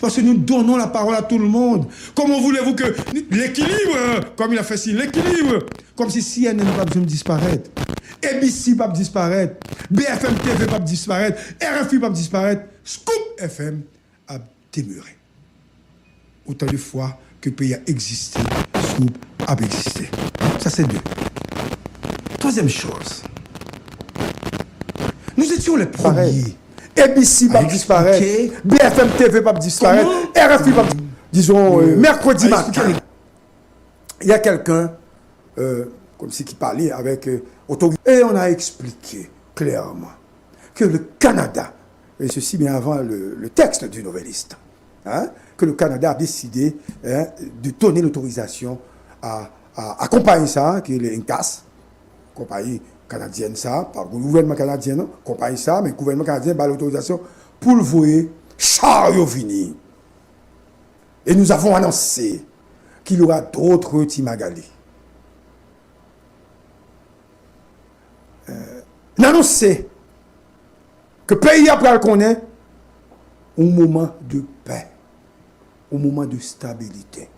Parce que nous donnons la parole à tout le monde. Comment voulez-vous que l'équilibre, comme il a fait ici, l'équilibre, comme si CNN ne va pas disparaître, ABC ne va pas disparaître, BFM TV ne va pas disparaître, RFI ne va pas disparaître, Scoop FM a demeuré. Autant de fois que le pays a existé, Scoop a existé. Ça, c'est deux. Troisième chose. Nous étions les premiers. ABC va disparaître, BFM TV va disparaître, RFI va, disons, mercredi matin. Il y a quelqu'un, comme si qui parlait avec autorité, et on a expliqué clairement que le Canada, et ceci bien avant le texte du novelliste, hein, que le Canada a décidé de donner l'autorisation à compagnie ça, qui est les Incas, compagnie canadienne ça, par le gouvernement canadien, compagnie ça, mais le gouvernement canadien a l'autorisation pour le voir chariot venir. Et nous avons annoncé qu'il y aura d'autres Timagali. Annoncé que le pays après le connaît au moment de paix, au moment de stabilité.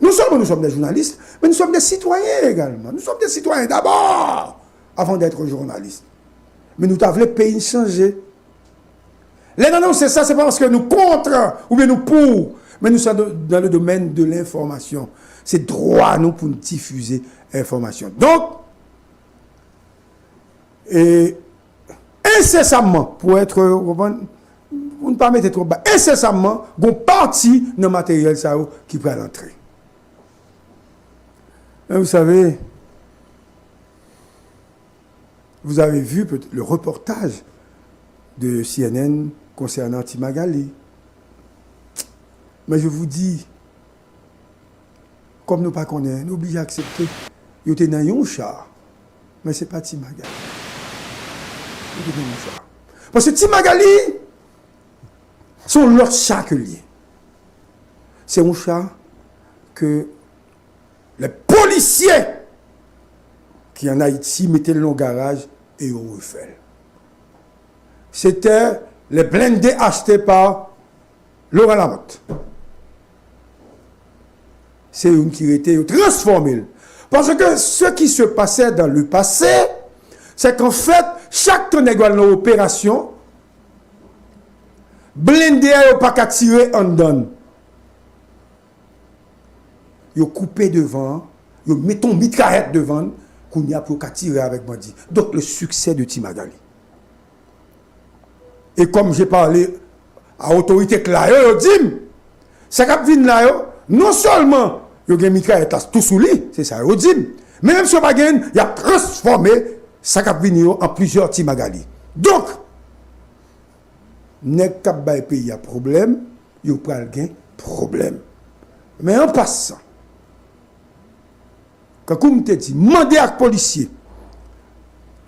Nous sommes des journalistes, mais nous sommes des citoyens également. Nous sommes des citoyens d'abord, avant d'être journalistes. Mais nous avons le pays changé. Les annonces, ça, c'est parce que nous contre, ou bien nous pour, mais nous sommes dans le domaine de l'information. C'est droit à nous pour nous diffuser l'information. Donc, et incessamment, pour ne pas mettre trop bas, incessamment, on partit dans le matériel ça, qui peut l'entrer. Vous savez, vous avez vu le reportage de CNN concernant Timagali. Mais je vous dis, comme nous ne connaissons pas, nous obligés d'accepter. Il y a un char, mais ce n'est pas Timagali. Parce que Timagali, sont leurs chats que liés. C'est un chat que les policiers qui en Haïti mettaient le garage et au refait. C'était les blindés achetés par Laurent Lamotte. C'est une qui était transformée. Parce que ce qui se passait dans le passé, c'est qu'en fait, chaque tonne dans l'opération, blindé n'a pas qu'à tirer en donne. Ils ont coupé devant, ils mettent une mitraillette devant, qu'on y a pour tirer avec bandit. Donc le succès de Timagali. Et comme j'ai parlé à l'autorité claire, ils disent, ça qui vient là, non seulement ils ont une mitraillette tout sous lui, c'est ça, ils disent, mais même si ils il a transformé ça qui vient en plusieurs Timagali. Donc, n'est qu'à bailler pays a problème, il y a un problème. Mais en passant, quand on te dit, demandez à policier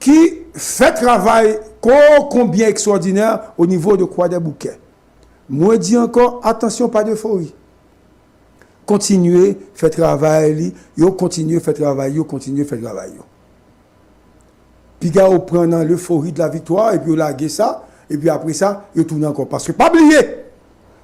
qui fait travail combien extraordinaire au niveau de Croix des Bouquets. Moi, je dis encore, attention, pas d'euphorie. Continuez, faites travail, continuez, faites travail, continuez, faites travail. Puis, on prend l'euphorie de la victoire, et puis on lague ça, et puis après ça, on tourne encore. Parce que, pas oublier,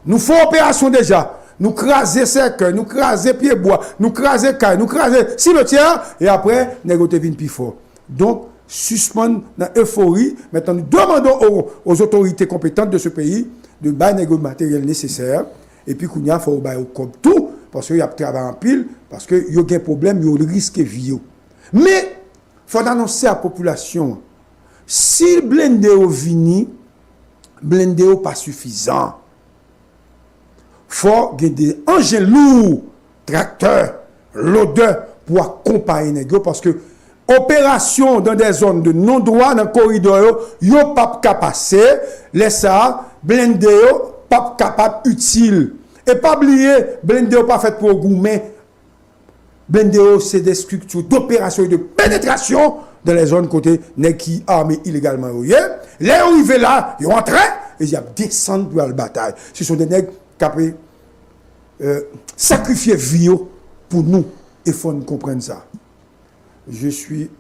nous faisons opération déjà. Nous craser cercueil, nous craser pied bois, nous craser caille, nous craser cimetière, et après, négocier vin plus fort. Donc, suspendre dans l'euphorie. Maintenant, nous demandons aux autorités compétentes de ce pays de bailler le matériel nécessaire, et puis qu'il y a faut bailler comme tout, parce qu'il y a travail en pile, parce qu'il y a un problème, il y a le risque de vie. Mais, il faut annoncer à la population, si le blindé est vini, blindé n'est pas suffisant. Il faut avoir des engins lourds, tracteurs, loaders pour accompagner les gens parce que opération dans des zones de non-droit, dans le corridor, ils ne pas passer, les ça, blindé, pas capable utile. Et pas oublier, blindé pas fait pour gourmet. Blindé, c'est des structures d'opération et de pénétration dans les zones côté qui armés illégalement. Les arrivés là, ils rentrent et ils descendent pour la bataille. Ce sont des nègres qui ont sacrifié vie pour nous. Il faut nous comprendre ça. Je suis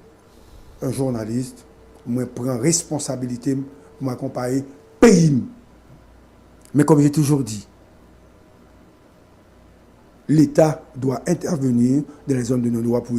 un journaliste, je prends responsabilité pour m'accompagner pays. Mais comme j'ai toujours dit, l'État doit intervenir dans les zones de non-droit pour